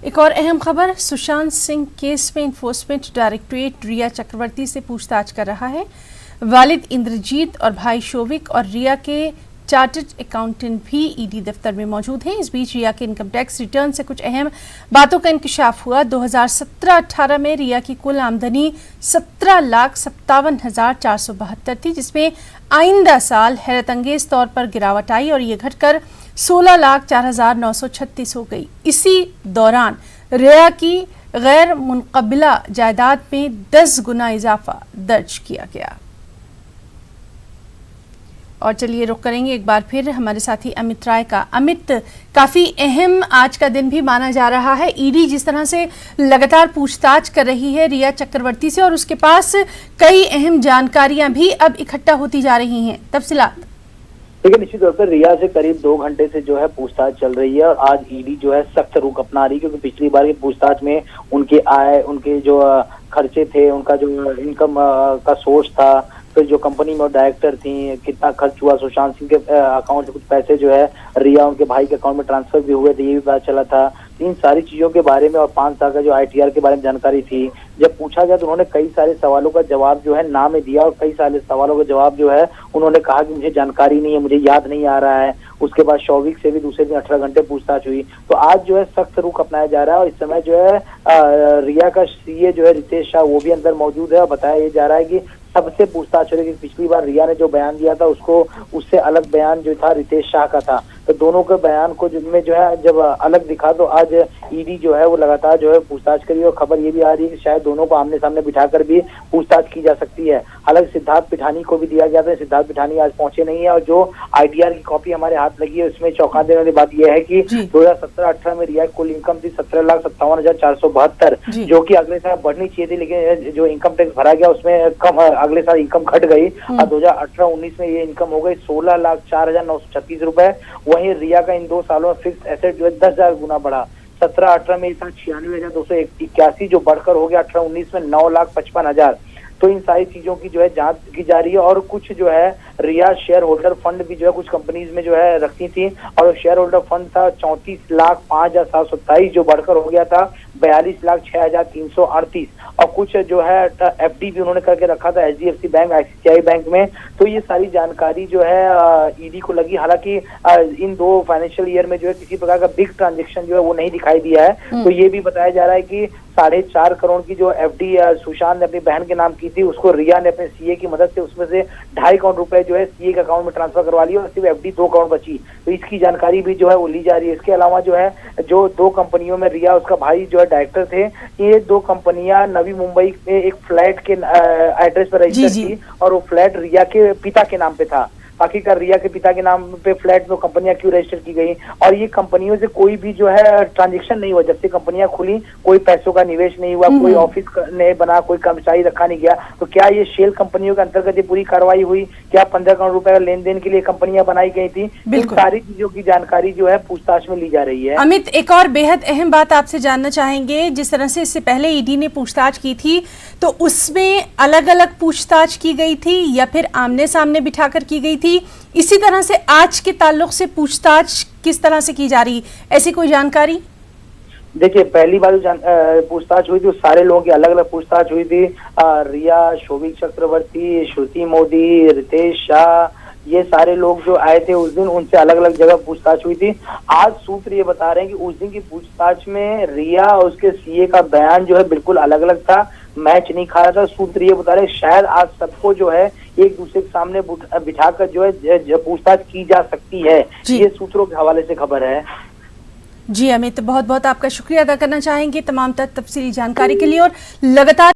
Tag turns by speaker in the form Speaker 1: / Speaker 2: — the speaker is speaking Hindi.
Speaker 1: एक और अहम खबर, सुशांत सिंह केस में इन्फोर्समेंट डायरेक्टरेट रिया चक्रवर्ती से पूछताछ कर रहा है। वालिद इंद्रजीत और भाई शोविक और रिया के चार्टर्ड अकाउंटेंट भी ईडी दफ्तर में मौजूद हैं। इस बीच रिया के इनकम टैक्स रिटर्न से कुछ अहम बातों का इंकशाफ हुआ। 2017-18 में रिया की कुल आमदनी 17,57,472 थी, जिसमें आइंदा साल हैरतअंगेज तौर पर गिरावट आई और ये घटकर 16,04,936 हो गई। इसी दौरान रिया की गैर मुनक़बिला जायदाद में 10 गुना इजाफा दर्ज किया गया। और चलिए रुख करेंगे एक बार फिर हमारे साथी अमित राय का। अमित, काफी अहम आज का दिन भी माना जा रहा है। ईडी जिस तरह से लगातार पूछताछ कर रही है रिया चक्रवर्ती से और उसके पास कई अहम जानकारियां भी अब इकट्ठा होती जा रही हैं, तफसीलात।
Speaker 2: देखिए, निश्चित तौर पर रिया से करीब 2 घंटे से जो है पूछताछ चल रही है और आज ईडी जो है सख्त रुख अपना रही है, क्योंकि पिछली बार की पूछताछ में उनके आय, उनके जो खर्चे थे, उनका जो इनकम का सोर्स था, तो जो कंपनी में डायरेक्टर थी, कितना खर्च हुआ, सुशांत सिंह के अकाउंट से कुछ पैसे जो है रिया उनके भाई के अकाउंट में ट्रांसफर भी हुए थे, ये भी पता चला था। इन सारी चीजों के बारे में और 5 साल का जो ITR के बारे में जानकारी थी। जब पूछा गया तो उन्होंने कई सारे सवालों का जवाब जो है ना में दिया और कई सारे सवालों का जवाब जो है उन्होंने कहा कि मुझे जानकारी नहीं है, मुझे याद नहीं आ रहा है। उसके बाद शौविक से भी दूसरे दिन 18 घंटे पूछताछ हुई। तो आज जो है सख्त रुख अपनाया जा रहा है और इस समय जो है रिया का CA जो है रितेश शाह, वो भी अंदर मौजूद है और बताया ये जा रहा है कि सबसे पूछताछ हो रही है। पिछली बार रिया ने जो बयान दिया था उसको, उससे अलग बयान जो था रितेश शाह का था, तो दोनों के बयान को जिनमें जो है जब अलग दिखा तो आज ईडी जो है वो लगातार जो है पूछताछ करी और खबर ये भी आ रही है कि शायद दोनों को आमने सामने बिठाकर भी पूछताछ की जा सकती है। हालांकि सिद्धार्थ पिठानी को भी दिया गया था, सिद्धार्थ पिठानी आज पहुंचे नहीं है और जो ITR की कॉपी हमारे हाथ लगी है उसमें चौंका देने वाली बात यह है कि 2017-18 में रिया की कुल इनकम थी 17,57,472, जो कि अगले साल बढ़नी चाहिए थी, लेकिन जो इनकम टैक्स भरा गया उसमें कम, अगले साल इनकम घट गई और 2018-19 में ये इनकम हो गई 16,04,936 रुपए। वहीं रिया का इन 2 सालों में फिक्स एसेट जो है 10,000 गुना बढ़ा। 17-18 में 96,281 जो बढ़कर हो गया 18-19 में 9,55,000। तो इन सारी चीजों की जो है जांच की जा रही है और कुछ जो है रिया शेयर होल्डर फंड भी जो है कुछ कंपनीज में जो है रखती थी और शेयर होल्डर फंड था 34,05,727 जो बढ़कर हो गया था 42,06,338 और कुछ जो है FD भी उन्होंने करके रखा था HDFC बैंक, ICICI बैंक में। तो ये सारी जानकारी जो है ईडी को लगी। हालांकि इन 2 फाइनेंशियल ईयर में जो है किसी प्रकार का बिग ट्रांजेक्शन जो है वो नहीं दिखाई दिया है। तो ये भी बताया जा रहा है कि 4.5 करोड़ की जो FD सुशांत ने अपनी बहन के नाम की थी, उसको रिया ने अपने CA की मदद से उसमें से 2.5 करोड़ रुपए जो है CA के अकाउंट में ट्रांसफर करवा लिया और सिर्फ FD 2 करोड़ बची। तो इसकी जानकारी भी जो है वो ली जा रही है। इसके अलावा जो है जो 2 कंपनियों में रिया उसका भाई जो है डायरेक्टर थे, ये 2 कंपनियां नवी मुंबई में एक फ्लैट के एड्रेस पर रजिस्टर थी और वो फ्लैट रिया के पिता के नाम पे था। आखिरकार रिया के पिता के नाम पे फ्लैट में कंपनियां क्यों रजिस्टर की गई और ये कंपनियों से कोई भी जो है ट्रांजैक्शन नहीं हुआ। जब से कंपनियां खुली कोई पैसों का निवेश नहीं हुआ, कोई ऑफिस नहीं बना, कोई कर्मचारी रखा नहीं गया। तो क्या ये शेल कंपनियों के अंतर्गत ये पूरी कार्रवाई हुई? क्या 15 करोड़ रुपए का लेन देन के लिए कंपनियां बनाई गई थी? इन सारी चीजों की जानकारी जो है पूछताछ में ली जा रही है।
Speaker 1: अमित, एक और बेहद अहम बात आपसे जानना चाहेंगे। जिस तरह से इससे पहले ईडी ने पूछताछ की थी तो उसमें अलग अलग पूछताछ की गई थी या फिर आमने सामने बिठाकर की गई थी? इसी तरह से आज के ताल्लुक से पूछताछ किस तरह से की जा रही, ऐसी कोई जानकारी?
Speaker 2: देखिए, पहली बार पूछताछ हुई थी सारे लोगों की अलग अलग पूछताछ हुई थी। रिया, शोभिक चक्रवर्ती, श्रुति मोदी, रितेश शाह, ये सारे लोग जो आए थे उस दिन उनसे अलग अलग जगह पूछताछ हुई थी। आज सूत्र ये बता रहे हैं कि उस दिन की पूछताछ में रिया और उसके CA का बयान जो है बिल्कुल अलग अलग था, मैच नहीं खा रहा था। सूत्र ये बता रहे हैं शायद आज सबको जो है एक दूसरे के सामने बिठाकर जो है पूछताछ की जा सकती है। ये सूत्रों के हवाले से खबर है।
Speaker 1: जी अमित, बहुत बहुत आपका शुक्रिया अदा करना चाहेंगे तमाम तफसीली जानकारी के लिए और लगातार